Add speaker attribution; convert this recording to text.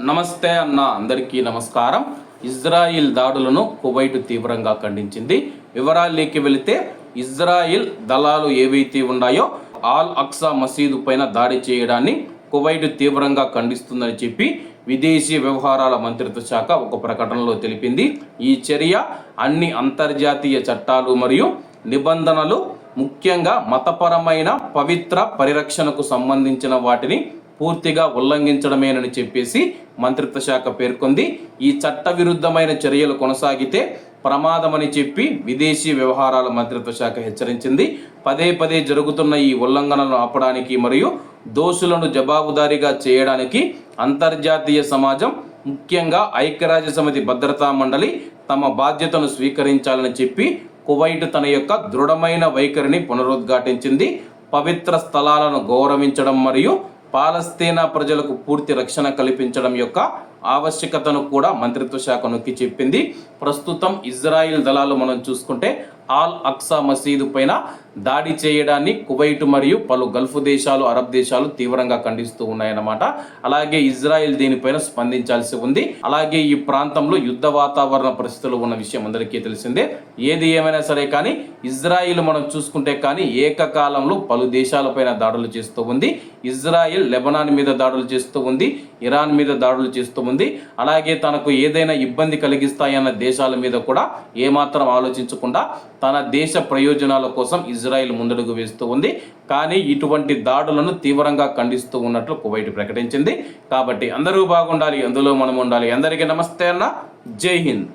Speaker 1: నమస్తే అన్న అందరికీ నమస్కారం. ఇజ్రాయిల్ దాడులను కువైట్ తీవ్రంగా ఖండించింది. వివరాల్లోకి వెళితే ఇజ్రాయిల్ దళాలు ఏవైతే ఉన్నాయో ఆల్ అక్సా మసీదు పైన దాడి చేయడాన్ని కువైట్ తీవ్రంగా ఖండిస్తుందని చెప్పి విదేశీ వ్యవహారాల మంత్రిత్వ శాఖ ఒక ప్రకటనలో తెలిపింది. ఈ చర్య అన్ని అంతర్జాతీయ చట్టాలు మరియు నిబంధనలు, ముఖ్యంగా మతపరమైన పవిత్ర పరిరక్షణకు సంబంధించిన వాటిని పూర్తిగా ఉల్లంఘించడమేనని చెప్పేసి మంత్రిత్వ శాఖ పేర్కొంది. ఈ చట్టవిరుద్ధమైన చర్యలు కొనసాగితే ప్రమాదమని చెప్పి విదేశీ వ్యవహారాల మంత్రిత్వ శాఖ హెచ్చరించింది. పదే పదే జరుగుతున్న ఈ ఉల్లంఘనలను ఆపడానికి మరియు దోషులను జవాబుదారీగా చేయడానికి అంతర్జాతీయ సమాజం, ముఖ్యంగా ఐక్యరాజ్యసమితి భద్రతా మండలి తమ బాధ్యతను స్వీకరించాలని చెప్పి కువైట్ తన యొక్క దృఢమైన వైఖరిని పునరుద్ఘాటించింది. పవిత్ర స్థలాలను గౌరవించడం మరియు పాలస్తీనా ప్రజలకు పూర్తి రక్షణ కల్పించడం యొక్క ఆవశ్యకతను కూడా మంత్రిత్వ శాఖ నొక్కి చెప్పింది. ప్రస్తుతం ఇజ్రాయిల్ దళాలు మనం చూసుకుంటే ఆల్ అక్సా మసీదు పైన దాడి చేయడాన్ని కువైట్ మరియు పలు గల్ఫ్ దేశాలు, అరబ్ దేశాలు తీవ్రంగా ఖండిస్తూ ఉన్నాయన్నమాట. అలాగే ఇజ్రాయిల్ దీనిపైన స్పందించాల్సి ఉంది. అలాగే ఈ ప్రాంతంలో యుద్ధ వాతావరణ పరిస్థితులు ఉన్న విషయం అందరికీ తెలిసిందే. ఏది ఏమైనా సరే కానీ ఇజ్రాయిల్ మనం చూసుకుంటే కానీ ఏకకాలంలో పలు దేశాలపైన దాడులు చేస్తూ ఉంది. ఇజ్రాయిల్ లెబనాన్ మీద దాడులు చేస్తూ ఉంది, ఇరాన్ మీద దాడులు చేస్తూ ఉంది. అలాగే తనకు ఏదైనా ఇబ్బంది కలిగిస్తాయన్న దేశాల మీద కూడా ఏమాత్రం ఆలోచించకుండా తన దేశ ప్రయోజనాల కోసం ఇజ్రాయిల్ ముందడుగు వేస్తూ ఉంది. కానీ ఇటువంటి దాడులను తీవ్రంగా ఖండిస్తూ ఉన్నట్లు కువైట్ ప్రకటించింది. కాబట్టి అందరూ బాగుండాలి, అందులో మనం ఉండాలి. అందరికీ నమస్తే అన్న, జై హింద్.